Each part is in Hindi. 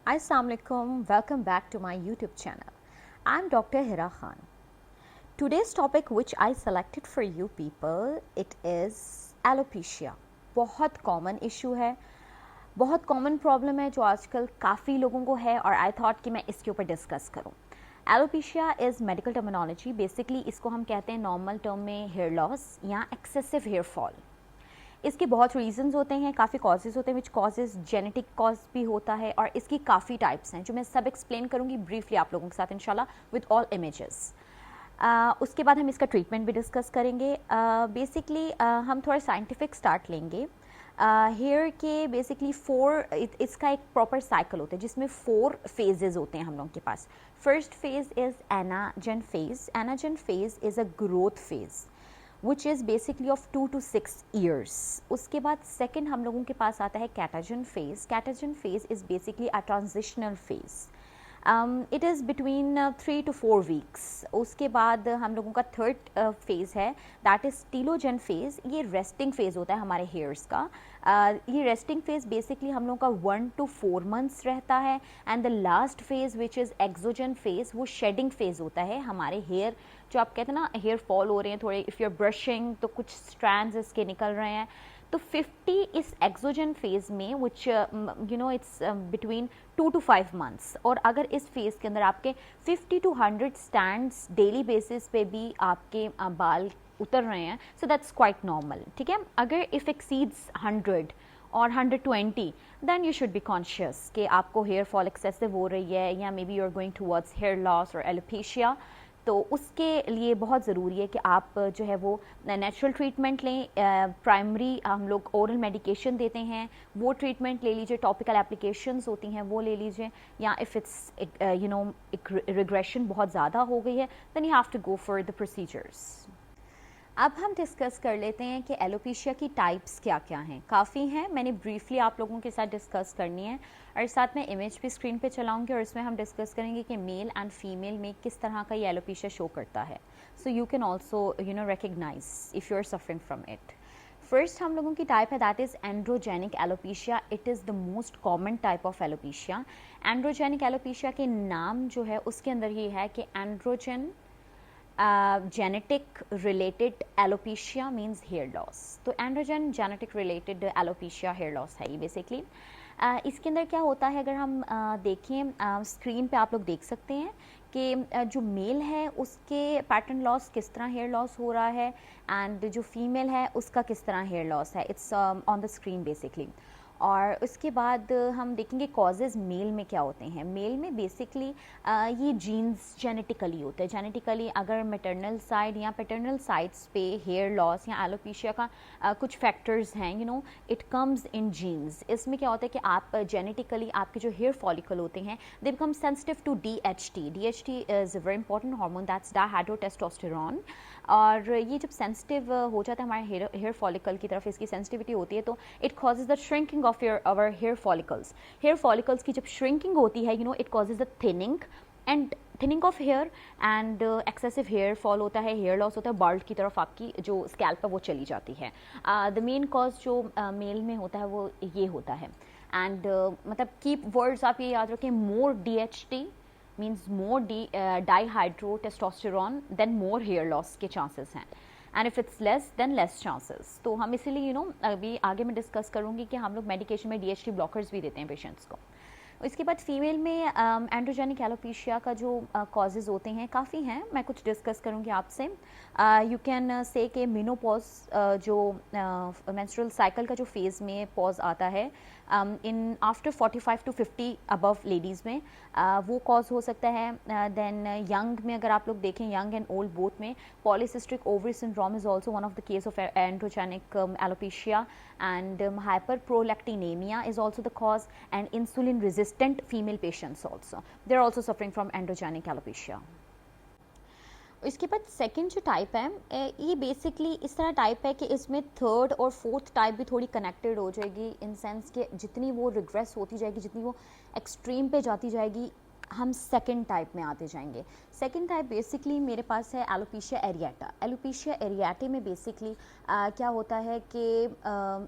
Assalamualaikum, welcome back to my YouTube channel. I'm Dr. Hira Khan. Today's topic which I selected for you people, it is alopecia. बहुत कॉमन इशू है, बहुत कॉमन प्रॉब्लम है जो आजकल काफ़ी लोगों को है और आई थॉट कि मैं इसके ऊपर डिस्कस करूं. Alopecia is medical terminology. Basically इसको हम कहते हैं नॉर्मल टर्म में हेयर लॉस या एक्सेसिव हेयर फॉल. इसके बहुत रीजंस होते हैं, काफ़ी कॉजेज़ होते हैं, विच कॉजेज़ जेनेटिक कॉज भी होता है और इसकी काफ़ी टाइप्स हैं जो मैं सब एक्सप्लेन करूँगी ब्रीफली आप लोगों के साथ इंशाल्लाह विद ऑल इमेजेस. उसके बाद हम इसका ट्रीटमेंट भी डिस्कस करेंगे. बेसिकली हम थोड़ा साइंटिफिक स्टार्ट लेंगे. हेयर के बेसिकली इसका एक प्रॉपर साइकिल होता है जिसमें 4 फेजेस होते हैं हम लोगों के पास. First phase is anagen phase. Anagen phase is a growth phase which is basically of 2 to 6 years. उसके बाद सेकेंड हम लोगों के पास आता है catagen phase. Catagen phase is basically a transitional phase. It is between 3 to 4 weeks. उसके बाद हम लोगों का थर्ड फेज़ है दैट इज़ टीलोजन फेज़. ये रेस्टिंग फेज़ होता है हमारे हेयर्स का. ये रेस्टिंग फेज़ बेसिकली हम लोगों का 1 to 4 months रहता है. And the last phase which is exogen phase, वो शेडिंग फेज़ होता है. हमारे हेयर जो आप कहते हैं ना हेयर फॉल हो रहे हैं थोड़े, इफ़ यू आर ब्रशिंग तो कुछ स्ट्रैंड्स इसके निकल रहे हैं, तो 50 इस एक्सोजन फेज़ में which you know it's between 2 to 5 months. और अगर इस फेज़ के अंदर आपके 50 to 100 स्टैंड्स डेली बेसिस पे भी आपके बाल उतर रहे हैं, सो दैट्स क्वाइट नॉर्मल. ठीक है. अगर इफ़ एक्सीड्स 100 और 120 then you should be conscious कि आपको हेयर फॉल एक्सेसिव हो रही है या maybe you are going towards hair loss और एलोपेशिया. तो उसके लिए बहुत ज़रूरी है कि आप जो है वो नेचुरल ट्रीटमेंट लें. प्राइमरी हम लोग ओरल मेडिकेशन देते हैं, वो ट्रीटमेंट ले लीजिए. टॉपिकल एप्लीकेशंस होती हैं वो ले लीजिए. या if it's you know regression बहुत ज़्यादा हो गई है then you have to go for the procedures. अब हम डिस्कस कर लेते हैं कि एलोपेशिया की टाइप्स क्या क्या हैं. काफ़ी हैं, मैंने ब्रीफली आप लोगों के साथ डिस्कस करनी है और साथ में इमेज भी स्क्रीन पे चलाऊंगी और इसमें हम डिस्कस करेंगे कि मेल एंड फीमेल में किस तरह का ये एलोपेशिया शो करता है. So you can also you know recognize if you are suffering from it. First हम लोगों की टाइप है that is androgenic alopecia. It is the most common type of alopecia. Androgenic alopecia के नाम जो है उसके अंदर ही है कि androgen genetic related alopecia means hair loss. तो androgen genetic related alopecia hair loss है ये बेसिकली. इसके अंदर क्या होता है अगर हम देखें स्क्रीन पे आप लोग देख सकते हैं कि जो मेल है उसके पैटर्न लॉस किस तरह हेयर लॉस हो रहा है एंड जो फीमेल है उसका किस तरह हेयर लॉस है. It's on the screen basically. और उसके बाद हम देखेंगे कॉजेज़ मेल में क्या होते हैं. मेल में बेसिकली ये जीन्स जेनेटिकली होते हैं. जेनेटिकली अगर मैटरनल साइड या पैटर्नल साइड्स पे हेयर लॉस या एलोपेशिया का कुछ फैक्टर्स हैं, you know it comes in genes. इसमें क्या होता है कि आप जेनेटिकली आपके जो हेयर फॉलिकल होते हैं they become sensitive to DHT. DHT is a very important hormone that's dihydrotestosterone. और ये जब सेंसिटिव हो जाता है हमारे हेयर फॉलिकल की तरफ, इसकी सेंसिटिविटी होती है तो it causes the shrinking of our hair follicles. Hair follicles की जब श्रिंकिंग होती है, you know it causes the thinning of hair and excessive hair fall होता है, हेयर लॉस होता है, बाल्ड की तरफ आपकी जो स्कैल्प है वो चली जाती है. द मेन कॉज जो मेल में होता है वो ये होता है. एंड मतलब कीप वर्ड्स आप ये याद रखें, मोर DHT means more dihydrotestosterone then more hair loss के chances हैं. And if it's less than less chances. तो हम इसीलिए यू नो अभी आगे मैं डिस्कस करूँगी कि हम लोग मेडिकेशन में DHT ब्लॉकर्स भी देते हैं पेशेंट्स को. इसके बाद फीमेल में एंड्रोजेनिक एलोपेशिया का जो कॉजेज़ होते हैं काफ़ी हैं, मैं कुछ डिस्कस करूँगी आपसे. यू कैन से कि मिनोपॉज जो मेंस्ट्रुअल साइकिल का जो फेज़ में पॉज आता है in after 45 to 50 above ladies में वो कॉज हो सकता है. देन यंग में अगर आप लोग देखें, यंग एंड ओल्ड बोथ में polycystic ovary syndrome is also one of the case of androgenic alopecia. And hyperprolactinemia is also the cause, and insulin resistant female patients also, they're also suffering from androgenic alopecia. इसके बाद सेकंड जो टाइप है ये बेसिकली इस तरह टाइप है कि इसमें थर्ड और फोर्थ टाइप भी थोड़ी कनेक्टेड हो जाएगी इन सेंस कि जितनी वो रिग्रेस होती जाएगी, जितनी वो एक्सट्रीम पे जाती जाएगी, हम सेकंड टाइप में आते जाएंगे। सेकंड टाइप बेसिकली मेरे पास है एलोपेशिया एरिएटा। एलोपेशिया एरिएटे में बेसिकली क्या होता है कि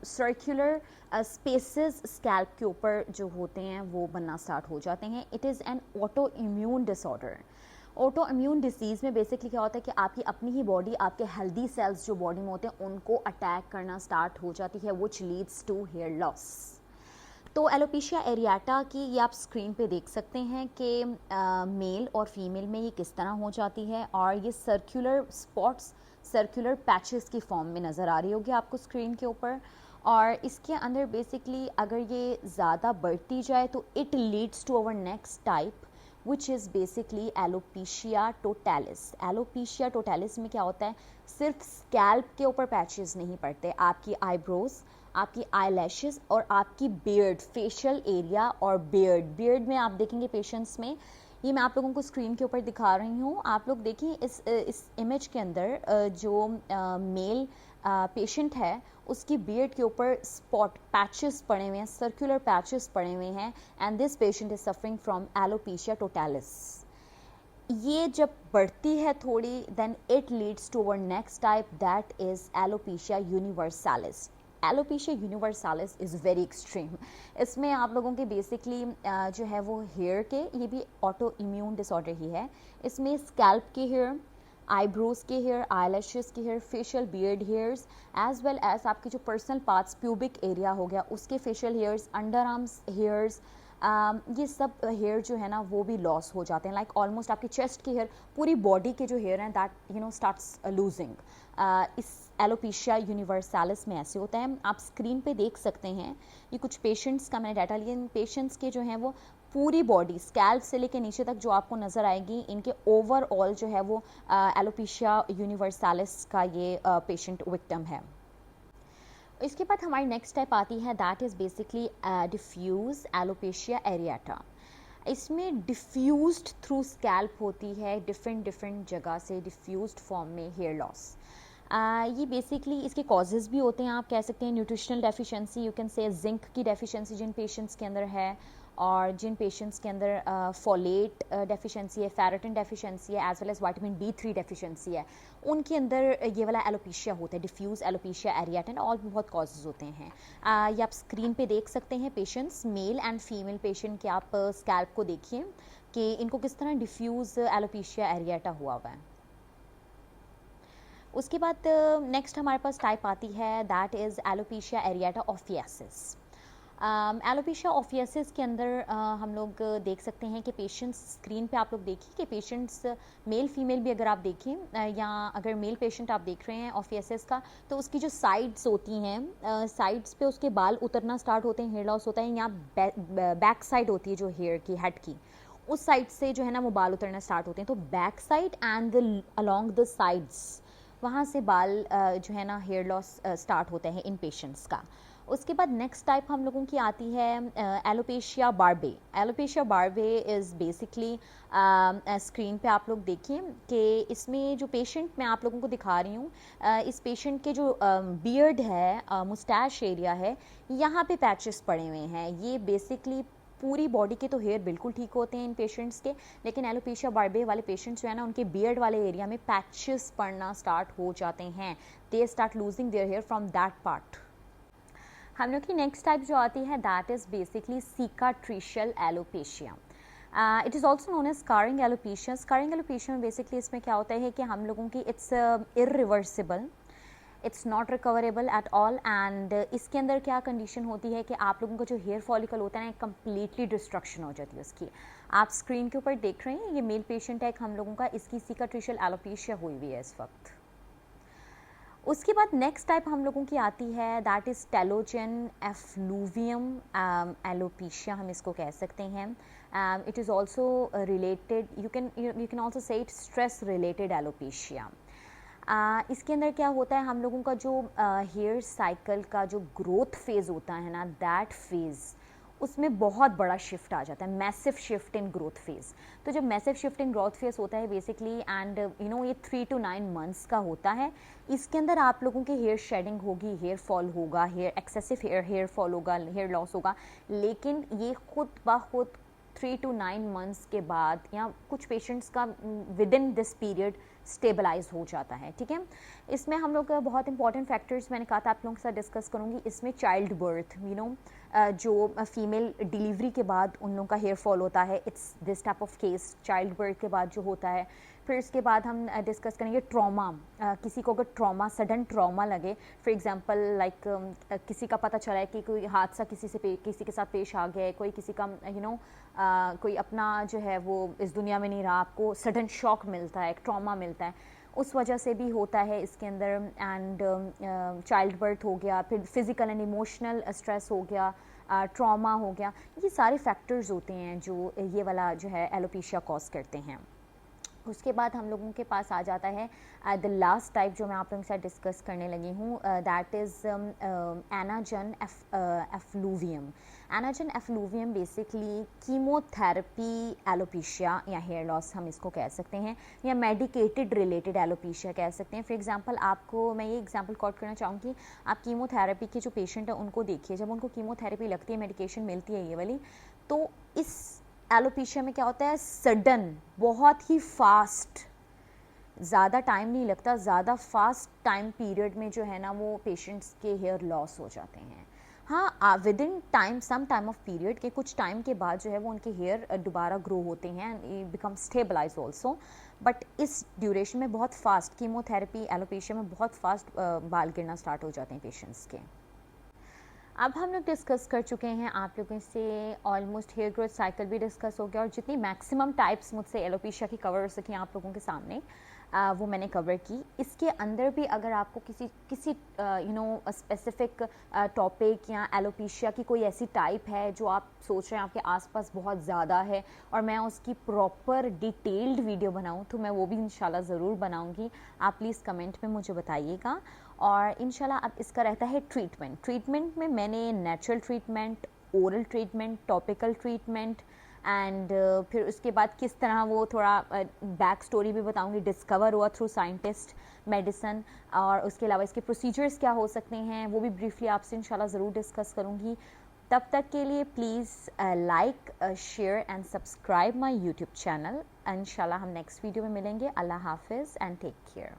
सर्कुलर स्पेसेस स्कैल्प के ऊपर जो होते हैं वो बनना स्टार्ट हो जाते हैं। It is an auto immune disorder. Auto immune disease में बेसिकली क्या होता है कि आपकी अपनी ही बॉडी, आपके हेल्दी सेल्स जो बॉडी में होते हैं उनको अटैक करना स्टार्ट हो जाती है, which leads to hair loss. तो एलोपेशिया एरिएटा की ये आप स्क्रीन पे देख सकते हैं कि मेल और फीमेल में ये किस तरह हो जाती है, और ये सर्कुलर स्पॉट्स, सर्कुलर पैचेस की फॉर्म में नज़र आ रही होगी आपको स्क्रीन के ऊपर। और इसके अंदर बेसिकली अगर ये ज़्यादा बढ़ती जाए तो it leads to our next type which is basically alopecia totalis. Alopecia totalis में क्या होता है, सिर्फ स्कैल्प के ऊपर पैचेस नहीं पड़ते, आपकी आईब्रोज, आपकी आई लैशेज़ और आपकी बियर्ड, फेशियल एरिया और बियर्ड में आप देखेंगे पेशेंट्स में, ये मैं आप लोगों को स्क्रीन के ऊपर दिखा रही हूँ। आप लोग देखिए इस इमेज के अंदर जो मेल पेशेंट है उसकी बियर्ड के ऊपर स्पॉट पैचेस पड़े हुए हैं, सर्कुलर पैचेस पड़े हुए हैं, and this patient is suffering from alopecia totalis. ये जब बढ़ती है थोड़ी, then it leads to our next type, that is alopecia universalis. Alopecia universalis is very extreme. इसमें आप लोगों के बेसिकली जो है वो हेयर के, ये भी ऑटो इम्यून डिसऑर्डर ही है, इसमें स्कैल्प के हेयर, आईब्रोज के हेयर, आईलैशेस के hair, facial beard hairs, as well as आपके जो पर्सनल पार्ट्स, प्यूबिक एरिया हो गया उसके facial hairs, underarms hairs, ये सब हेयर जो है ना वो भी लॉस हो जाते हैं। लाइक ऑलमोस्ट आपकी चेस्ट के हेयर, पूरी बॉडी के जो हेयर हैं दैट स्टार्ट्स लूजिंग। इस एलोपेशिया यूनिवर्सालिस में ऐसे होता है। आप स्क्रीन पे देख सकते हैं, ये कुछ पेशेंट्स का मैंने डाटा लिया। इन पेशेंट्स के जो हैं वो पूरी बॉडी स्कैल्प से लेकर नीचे तक जो आपको नज़र आएगी, इनके ओवरऑल जो है वो एलोपेशिया यूनिवर्सालिस का ये पेशेंट विक्टिम है। इसके बाद हमारी नेक्स्ट टाइप आती है, that is basically diffuse alopecia areata. इसमें डिफ्यूज्ड थ्रू स्कैल्प होती है, डिफरेंट जगह से डिफ्यूज्ड फॉर्म में हेयर लॉस। ये बेसिकली इसके कॉजेज़ भी होते हैं, आप कह सकते हैं nutritional deficiency, you can say zinc की डेफिशिएंसी जिन पेशेंट्स के अंदर है, और जिन पेशेंट्स के अंदर फोलेट डेफिशिएंसी है, फेरेटिन डेफिशिएंसी है, as well as vitamin D3 deficiency है, उनके अंदर ये वाला एलोपेशिया होता है, डिफ्यूज़ एलोपेशिया एरिएटा, और बहुत कॉजेज़ होते हैं। ये आप स्क्रीन पे देख सकते हैं patients, male and female patient के, आप स्कैल्प को देखिए कि इनको किस तरह डिफ्यूज़ एलोपेशिया एरिएटा हुआ हुआ है। उसके बाद नेक्स्ट हमारे पास टाइप आती है, that is alopecia areata ophiasis. Alopecia ophiasis के अंदर हम लोग देख सकते हैं कि पेशेंट्स, स्क्रीन पे आप लोग देखिए कि पेशेंट्स मेल फीमेल भी अगर आप देखें, या अगर मेल पेशेंट आप देख रहे हैं ऑफियासिस का, तो उसकी जो साइड्स होती हैं, साइड्स पे उसके बाल उतरना स्टार्ट होते हैं, हेयर लॉस होता है। यहाँ बैक साइड होती है जो हेयर की, हेड की, उस साइड से जो है ना वो बाल उतरना स्टार्ट होते हैं। तो back side and along the sides, वहाँ से बाल जो है ना हेयर लॉस स्टार्ट होते हैं इन पेशेंट्स का। उसके बाद नेक्स्ट टाइप हम लोगों की आती है alopecia बार्बे। Alopecia बार्बे is basically, screen पे आप लोग देखिए कि इसमें जो पेशेंट मैं आप लोगों को दिखा रही हूँ, इस पेशेंट के जो बियर्ड है, मुस्टैश एरिया है, यहाँ पे पैचेस पड़े हुए हैं। ये बेसिकली पूरी बॉडी के तो हेयर बिल्कुल ठीक होते हैं इन पेशेंट्स के, लेकिन एलोपेशिया बार्बे वाले पेशेंट्स जो है ना उनके बियर्ड वाले एरिया में पैचेस पड़ना स्टार्ट हो जाते हैं। They start losing their hair from that part. हम लोग की नेक्स्ट टाइप जो आती है, that is basically cicatricial alopecia. It is also known as scarring alopecia. Scarring alopecia में बेसिकली इसमें क्या होता है कि हम लोगों की it's irreversible, it's not recoverable at all, and इसके अंदर क्या कंडीशन होती है कि आप लोगों का जो हेयर फॉलिकल होता है ना, कम्प्लीटली डिस्ट्रक्शन हो जाती है उसकी। आप स्क्रीन के ऊपर देख रहे हैं, ये मेल पेशेंट है एक हम लोगों का, इसकी सिकाट्रिशियल एलोपेशिया हुई हुई है इस वक्त। उसके बाद नेक्स्ट टाइप हम लोगों की आती है, that is telogen effluvium alopecia, हम इसको कह सकते हैं। It is also related, you can also say it stress related alopecia. इसके अंदर क्या होता है, हम लोगों का जो हेयर साइकिल का जो ग्रोथ फेज़ होता है ना, दैट फेज़, उसमें बहुत बड़ा शिफ्ट आ जाता है, massive shift in growth phase. तो जब massive shift in growth phase होता है बेसिकली, एंड ये 3 to 9 मंथ्स का होता है, इसके अंदर आप लोगों के हेयर शेडिंग होगी, हेयर फॉल होगा, हेयर एक्सेसिव हेयर फॉल होगा, हेयर लॉस होगा, लेकिन ये खुद ब खुद 3 to 9 मंथ्स के बाद या कुछ पेशेंट्स का within this period stabilize हो जाता है, ठीक है। इसमें हम लोग बहुत इंपॉर्टेंट फैक्टर्स मैंने कहा था आप लोगों के साथ डिस्कस करूँगी। इसमें चाइल्ड बर्थ, यू नो, जो फीमेल डिलीवरी के बाद उन लोगों का हेयर फॉल होता है, it's this type of case child birth के बाद जो होता है। फिर उसके बाद हम डिस्कस करेंगे ट्रॉमा, किसी को अगर ट्रॉमा, सडन ट्रॉमा लगे, फॉर एग्जांपल लाइक किसी का पता चला है कि कोई हादसा किसी के साथ पेश आ गया है, कोई किसी का कोई अपना जो है वो इस दुनिया में नहीं रहा, आपको सडन शॉक मिलता है, एक ट्रॉमा मिलता है, उस वजह से भी होता है इसके अंदर। एंड चाइल्ड बर्थ हो गया, फिर फिज़िकल एंड इमोशनल स्ट्रेस हो गया, ट्रॉमा हो गया, ये सारे फैक्टर्स होते हैं जो ये वाला जो है एलोपेशिया कॉज करते हैं। उसके बाद हम लोगों के पास आ जाता है द लास्ट टाइप जो मैं आप लोगों के साथ डिस्कस करने लगी हूँ, that is anagen effluvium. Anagen effluvium basically chemotherapy alopecia या हेयर लॉस हम इसको कह सकते हैं, या मेडिकेटेड रिलेटेड एलोपेशिया कह सकते हैं। फॉर एग्जांपल आपको मैं ये एग्जांपल कोट करना चाहूँगी, आप कीमोथेरेपी के जो पेशेंट हैं उनको देखिए, जब उनको कीमोथेरेपी लगती है, मेडिकेशन मिलती है ये वाली, तो इस एलोपेशिया में क्या होता है, सडन, बहुत ही फास्ट, ज़्यादा टाइम नहीं लगता, ज़्यादा फास्ट टाइम पीरियड में जो है ना वो पेशेंट्स के हेयर लॉस हो जाते हैं। हाँ, within time, some time of period के कुछ टाइम के बाद जो है वो उनके हेयर दोबारा ग्रो होते हैं, बिकम स्टेबलाइज ऑल्सो, बट इस ड्यूरेशन में बहुत फास्ट, कीमोथेरेपी एलोपेशिया में बहुत फास्ट बाल गिरना स्टार्ट हो जाते हैं पेशेंट्स के। अब हम लोग डिस्कस कर चुके हैं आप लोगों से ऑलमोस्ट हेयर ग्रोथ साइकिल भी डिस्कस हो गया, और जितनी मैक्सिमम टाइप्स मुझसे एलोपेशिया की कवर हो सकी आप लोगों के सामने वो मैंने कवर की। इसके अंदर भी अगर आपको किसी स्पेसिफिक टॉपिक या एलोपेशिया की कोई ऐसी टाइप है जो आप सोच रहे हैं आपके आसपास बहुत ज़्यादा है और मैं उसकी प्रॉपर डिटेल्ड वीडियो बनाऊं, तो मैं वो भी इंशाल्लाह ज़रूर बनाऊंगी। आप प्लीज़ कमेंट में मुझे बताइएगा। और इंशाल्लाह अब इसका रहता है ट्रीटमेंट में मैंने natural treatment, oral treatment, topical treatment, and फिर उसके बाद किस तरह वो थोड़ा बैक स्टोरी भी बताऊंगी, डिस्कवर हुआ थ्रू साइंटिस्ट मेडिसिन, और उसके अलावा इसके प्रोसीजर्स क्या हो सकते हैं वो भी ब्रीफली आपसे इंशाल्लाह ज़रूर डिस्कस करूंगी। तब तक के लिए please like, share and subscribe my YouTube channel. इंशाल्लाह हम नेक्स्ट वीडियो में मिलेंगे। अल्लाह हाफिज़ एंड टेक केयर।